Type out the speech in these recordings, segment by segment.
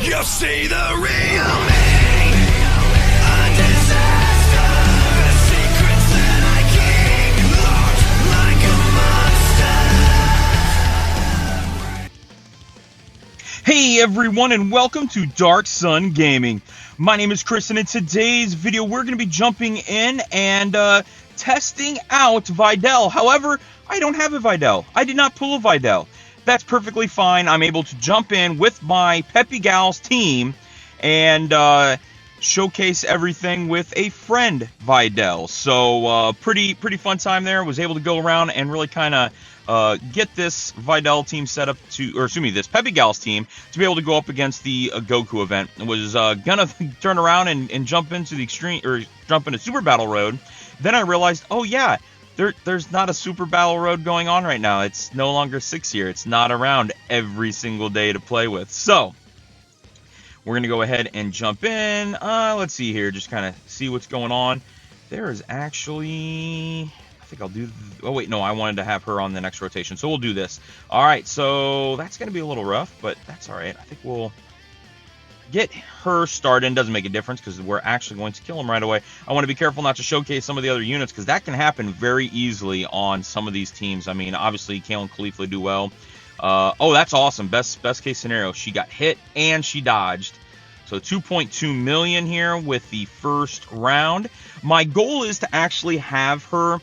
You'll see the real me. A disaster. The secrets that I keep locked like a monster. Hey everyone, and welcome to Darkson Gaming. My name is Chris, and in today's video we're going to be jumping in and testing out Videl. However, I don't have a Videl. I did not pull a Videl. That's perfectly fine. I'm able to jump in with my Peppy Gals team and showcase everything with a friend Videl. So pretty fun time there. Was able to go around and really kind of get this Videl team set up this Peppy Gals team to be able to go up against the Goku event. Was gonna turn around and jump into the extreme, or jump into Super Battle Road. Then I realized, oh yeah, there's not a Super Battle Road going on right now. It's no longer 6 year. It's not around every single day to play with. So we're gonna go ahead and jump in. Let's see here, just kind of see what's going on. There is actually, I think I'll do, oh wait, no, I wanted to have her on the next rotation, so we'll do this. All right, so that's going to be a little rough, but that's all right. I think we'll get her started. Doesn't make a difference because we're actually going to kill him right away. I want to be careful not to showcase some of the other units because that can happen very easily on some of these teams. I mean, obviously, Kale and Caulifla do well. Oh, that's awesome. Best case scenario. She got hit and she dodged. So 2.2 million here with the first round. My goal is to actually have her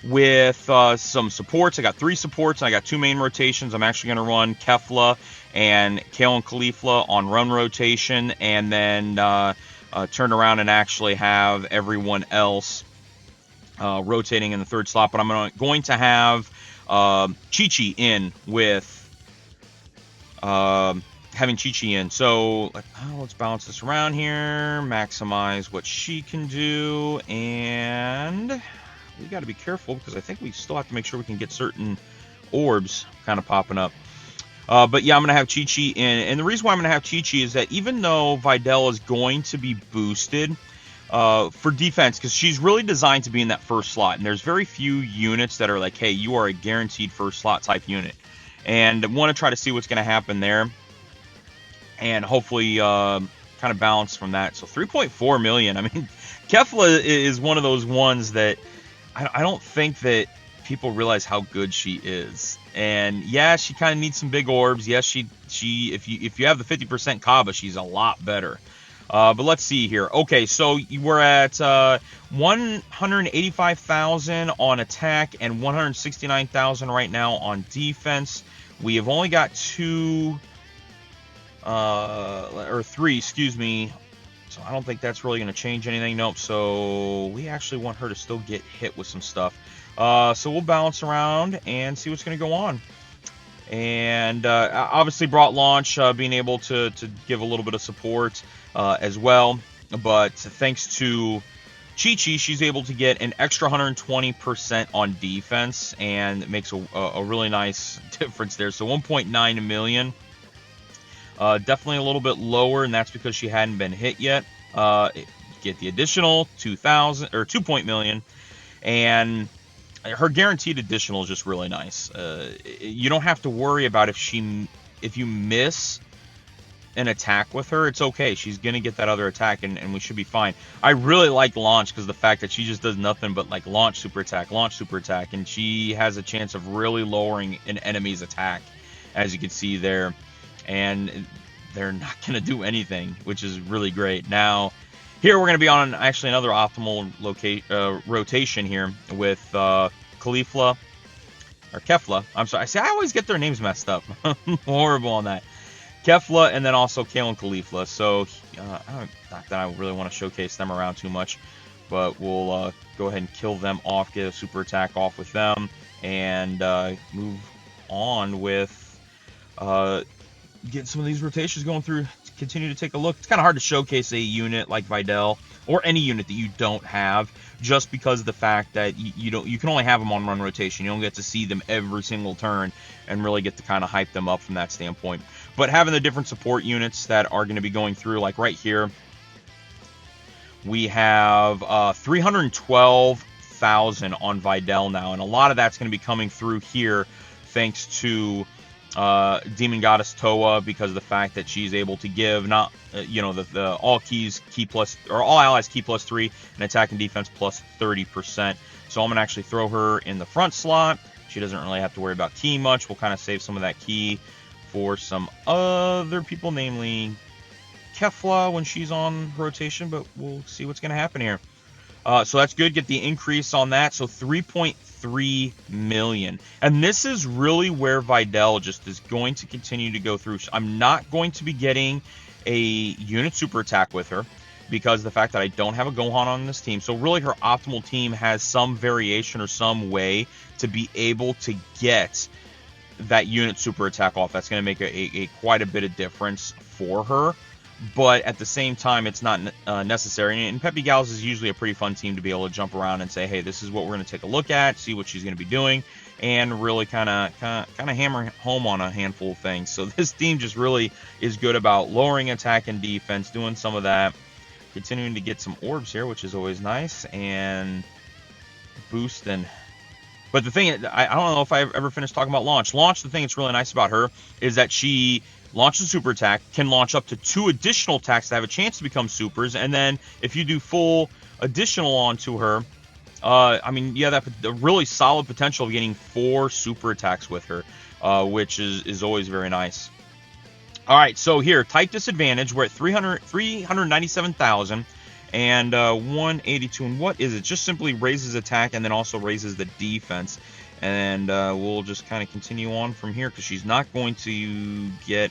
with some supports. I got 3 supports and I got 2 main rotations. I'm actually going to run Kefla and Kale and Caulifla on run rotation, and then turn around and actually have everyone else rotating in the third slot. But I'm going to have Chi-Chi in with having Chi-Chi in. So let's balance this around here, maximize what she can do, and we got to be careful because I think we still have to make sure we can get certain orbs kind of popping up. But yeah, I'm going to have Chi-Chi in. And the reason why I'm going to have Chi-Chi is that even though Videl is going to be boosted for defense, because she's really designed to be in that first slot. And there's very few units that are like, hey, you are a guaranteed first slot type unit. And I want to try to see what's going to happen there. And hopefully kind of balance from that. So 3.4 million. I mean, Kefla is one of those ones that I don't think that people realize how good she is. And yeah, she kind of needs some big orbs. Yes, she if you have the 50% Kaba, she's a lot better. But let's see here. Okay, so we're at 185,000 on attack and 169,000 right now on defense. We have only got 3, excuse me. So I don't think that's really going to change anything. Nope. So we actually want her to still get hit with some stuff. So we'll balance around and see what's going to go on. And obviously brought launch, being able to give a little bit of support as well. But thanks to Chi-Chi, she's able to get an extra 120% on defense, and it makes a really nice difference there. So 1.9 million. Definitely a little bit lower, and that's because she hadn't been hit yet. Get the additional 2,000 or 2 million, and her guaranteed additional is just really nice. You don't have to worry about if you miss an attack with her, it's okay. She's gonna get that other attack, and we should be fine. I really like launch because the fact that she just does nothing but like launch super attack, and she has a chance of really lowering an enemy's attack, as you can see there. And they're not going to do anything, which is really great. Now, here we're going to be on actually another optimal rotation here with Caulifla, or Kefla. I'm sorry. I always get their names messed up. I'm horrible on that. Kefla, and then also Kale and Caulifla. So, not that I really want to showcase them around too much, but we'll go ahead and kill them off, get a super attack off with them, and move on with get some of these rotations going through. Continue to take a look. It's kind of hard to showcase a unit like Videl or any unit that you don't have, just because of the fact that you can only have them on run rotation. You don't get to see them every single turn and really get to kind of hype them up from that standpoint. But having the different support units that are going to be going through, like right here, we have 312,000 on Videl now, and a lot of that's going to be coming through here thanks to Demon Goddess Toa, because of the fact that she's able to give not the all keys key plus, or all allies key plus 3 and attack and defense plus 30%. So I'm gonna actually throw her in the front slot. She doesn't really have to worry about key much. We'll kind of save some of that key for some other people, namely Kefla when she's on rotation, but we'll see what's gonna happen here. So that's good. Get the increase on that. So 3.3 million. And this is really where Videl just is going to continue to go through. I'm not going to be getting a unit super attack with her because of the fact that I don't have a Gohan on this team. So really her optimal team has some variation or some way to be able to get that unit super attack off. That's going to make a quite a bit of difference for her. But at the same time, it's not necessary. And Peppy Gals is usually a pretty fun team to be able to jump around and say, hey, this is what we're going to take a look at, see what she's going to be doing, and really kind of hammer home on a handful of things. So this team just really is good about lowering attack and defense, doing some of that, continuing to get some orbs here, which is always nice, and boosting. But the thing, I don't know if I ever finished talking about Launch. Launch, the thing that's really nice about her is that she launches a super attack, can launch up to 2 additional attacks that have a chance to become supers, and then if you do full additional onto her, I mean, yeah, that a really solid potential of getting 4 super attacks with her, which is always very nice. All right, so here, type disadvantage, we're at 397,000 and 182, and what is it? Just simply raises attack and then also raises the defense. And we'll just kind of continue on from here because she's not going to get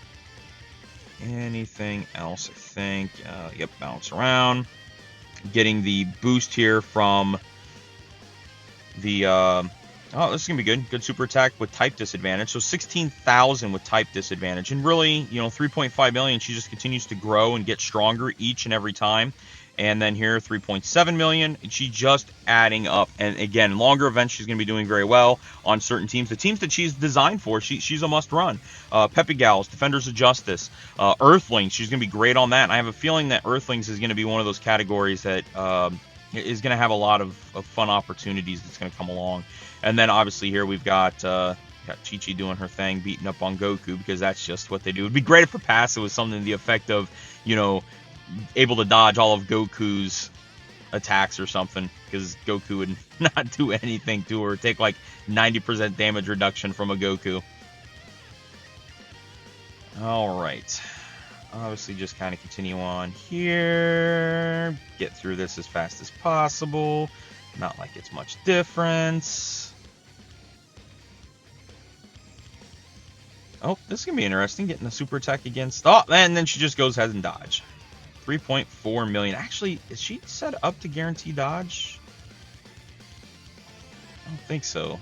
anything else, I think. Yep, bounce around. Getting the boost here from the... oh, this is going to be good. Good super attack with type disadvantage. So 16,000 with type disadvantage. And really, 3.5 million, she just continues to grow and get stronger each and every time. And then here, 3.7 million, and she's just adding up. And again, longer events, she's going to be doing very well on certain teams. The teams that she's designed for, she's a must-run. Peppy Gals, Defenders of Justice, Earthlings, she's going to be great on that. And I have a feeling that Earthlings is going to be one of those categories that is going to have a lot of fun opportunities that's going to come along. And then obviously here we've got Chi-Chi doing her thing, beating up on Goku, because that's just what they do. It would be great if her passive was something to the effect of, able to dodge all of Goku's attacks or something, because Goku would not do anything to her. Take like 90% damage reduction from a Goku. Alright. Obviously just kind of continue on here. Get through this as fast as possible. Not like it's much difference. Oh, this is going to be interesting. Getting a super attack against... Oh, and then she just goes ahead and dodge. 3.4 million. Actually, is she set up to guarantee dodge? I don't think so.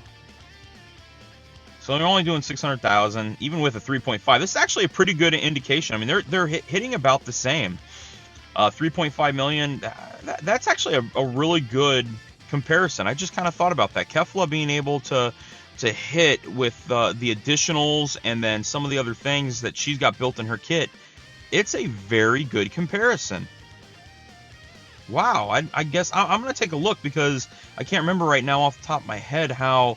So they're only doing 600,000, even with a 3.5. This is actually a pretty good indication. I mean, they're hitting about the same. 3.5 million. That's actually a really good comparison. I just kind of thought about that. Kefla being able to hit with the additionals and then some of the other things that she's got built in her kit. It's a very good comparison. Wow, I guess I'm going to take a look because I can't remember right now off the top of my head how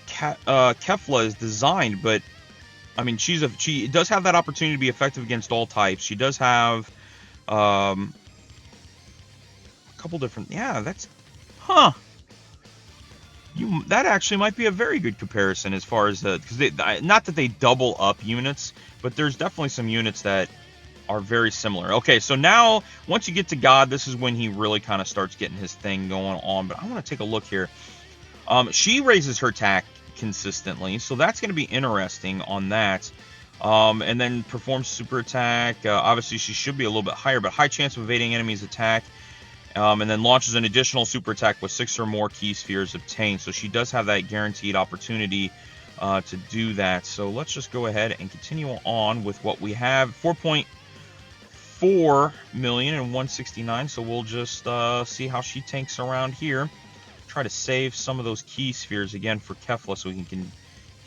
Kefla is designed, but I mean, she does have that opportunity to be effective against all types. She does have a couple different... Yeah, that's... Huh. That actually might be a very good comparison as far as the... Because not that they double up units, but there's definitely some units that are very similar. Okay, so now once you get to God, this is when he really kind of starts getting his thing going on. But I want to take a look here. She raises her attack consistently, so that's going to be interesting on that. And then performs super attack. Obviously, she should be a little bit higher, but high chance of evading enemies' attack. And then launches an additional super attack with 6 or more key spheres obtained. So she does have that guaranteed opportunity to do that. So let's just go ahead and continue on with what we have. 4.4 million and 169. So we'll just see how she tanks around here. Try to save some of those key spheres again for Kefla so we can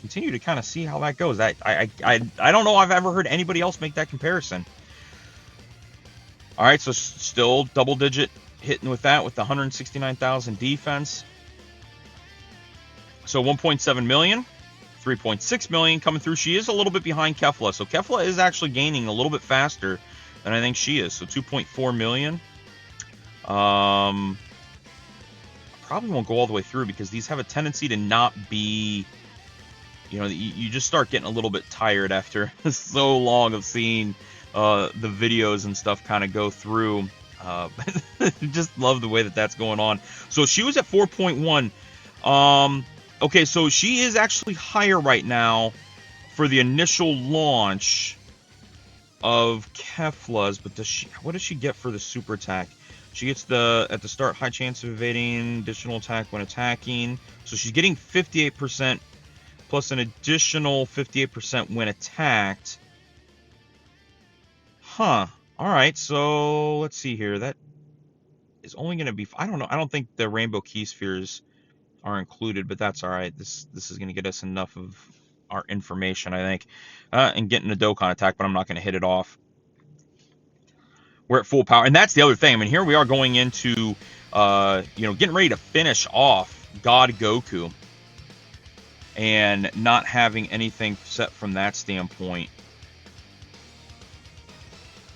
continue to kind of see how that goes. I don't know I've ever heard anybody else make that comparison. All right, so still double digit hitting with that with the 169,000 defense. So 1.7 million, 3.6 million coming through. She is a little bit behind Kefla, so Kefla is actually gaining a little bit faster than I think she is. So 2.4 million. Probably won't go all the way through because these have a tendency to not be, you know, you just start getting a little bit tired after so long of seeing the videos and stuff kind of go through. Just love the way that that's going on. So she was at 4.1. Okay, so she is actually higher right now for the initial launch of Kefla's, but what does she get for the super attack? She gets at the start, high chance of evading, additional attack when attacking. So she's getting 58% plus an additional 58% when attacked. Huh. All right, so let's see here. That is only going to be, I don't know. I don't think the rainbow key spheres are included, but that's all right. This is going to get us enough of our information, I think. And getting a Dokkan attack, but I'm not going to hit it off. We're at full power, and that's the other thing. I mean, here we are going into, you know, getting ready to finish off God Goku, and not having anything set from that standpoint.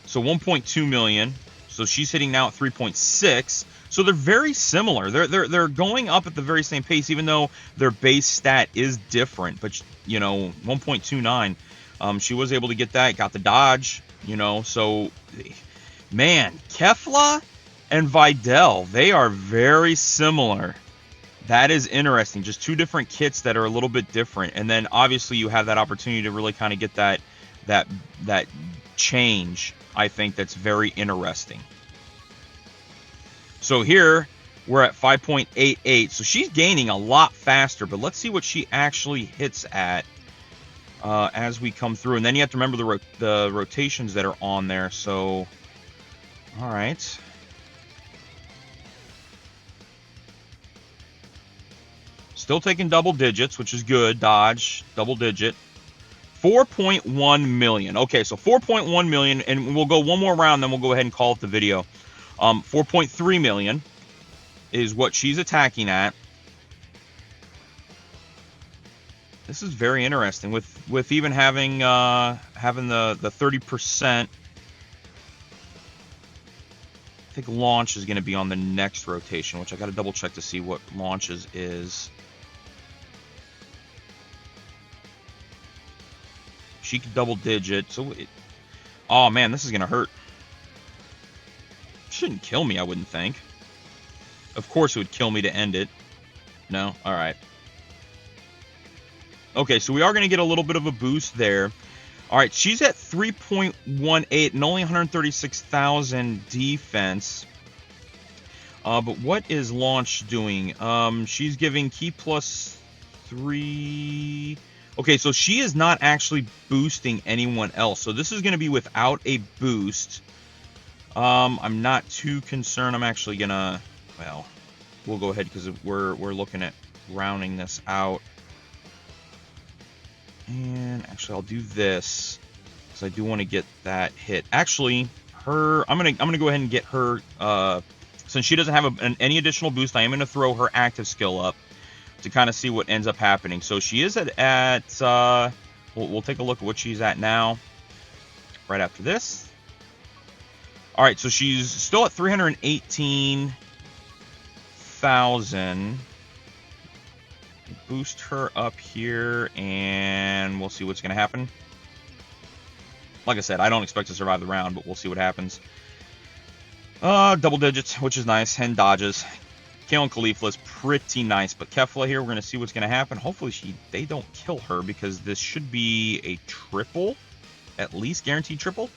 So 1.2 million. So she's hitting now at 3.6. So they're very similar. They're going up at the very same pace, even though their base stat is different. But you know, 1.29. She was able to get that. Got the dodge. You know, so man, Kefla and Videl, they are very similar. That is interesting. Just two different kits that are a little bit different. And then obviously you have that opportunity to really kind of get that change. I think that's very interesting. So here we're at 5.88. So she's gaining a lot faster, but let's see what she actually hits at as we come through. And then you have to remember the rotations that are on there. So, all right. Still taking double digits, which is good. Dodge, double digit. 4.1 million. Okay, so 4.1 million, and we'll go one more round, then we'll go ahead and call it the video. 4.3 million is what she's attacking at. This is very interesting with even having the 30%. I think launch is going to be on the next rotation, which I got to double check to see what launches is. She could double digit, so oh man, this is gonna hurt. Shouldn't kill me, I wouldn't think. Of course it would kill me to end it. No? Alright. Okay, so we are gonna get a little bit of a boost there. Alright, she's at 3.18 and only 136,000 defense. But what is launch doing? She's giving key plus 3. Okay, so she is not actually boosting anyone else. So this is going to be without a boost. I'm not too concerned. I'm actually going to, well, we'll go ahead because we're looking at rounding this out. And actually, I'll do this because I do want to get that hit. Actually, I'm gonna go ahead and get her, since she doesn't have any additional boost, I am going to throw her active skill up to kind of see what ends up happening. So she is at we'll take a look at what she's at now right after this. All right, so she's still at 318,000. Boost her up here and we'll see what's going to happen. Like I said, I don't expect to survive the round, but we'll see what happens. Double digits, which is nice, and dodges. Kale and Caulifla is pretty nice, but Kefla here, we're going to see what's going to happen. Hopefully they don't kill her because this should be a triple, at least guaranteed triple.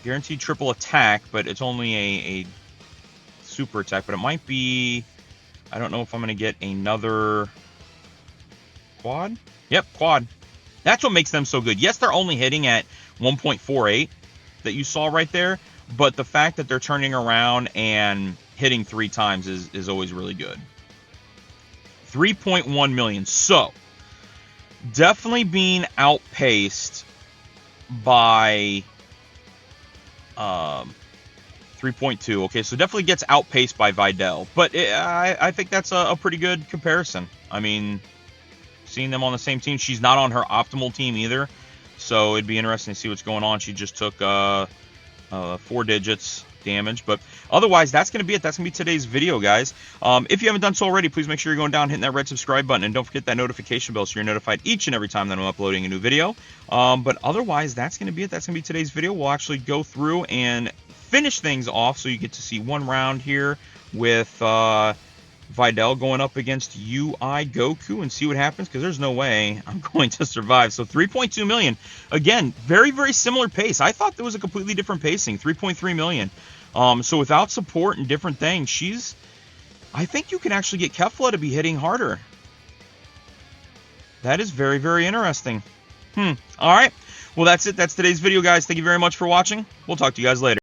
Guaranteed triple attack, but it's only a super attack, but it might be, I don't know if I'm going to get another quad. Yep, quad. That's what makes them so good. Yes, they're only hitting at 1.48 that you saw right there, but the fact that they're turning around and hitting 3 times is always really good. 3.1 million. So, definitely being outpaced by 3.2. Okay, so definitely gets outpaced by Videl. But I think that's a pretty good comparison. I mean, seeing them on the same team, she's not on her optimal team either. So it'd be interesting to see what's going on. She just took 4 digits damage, but otherwise that's going to be it. That's going to be today's video, guys. If you haven't done so already, please make sure you're going down, hitting that red subscribe button, and don't forget that notification bell so you're notified each and every time that I'm uploading a new video. But otherwise, that's going to be it. That's going to be today's video. We'll actually go through and finish things off, so you get to see one round here with Videl going up against UI Goku and see what happens, because there's no way I'm going to survive. So 3.2 million. Again, very, very similar pace. I thought there was a completely different pacing, 3.3 million. So without support and different things, I think you can actually get Kefla to be hitting harder. That is very, very interesting. All right. Well, that's it. That's today's video, guys. Thank you very much for watching. We'll talk to you guys later.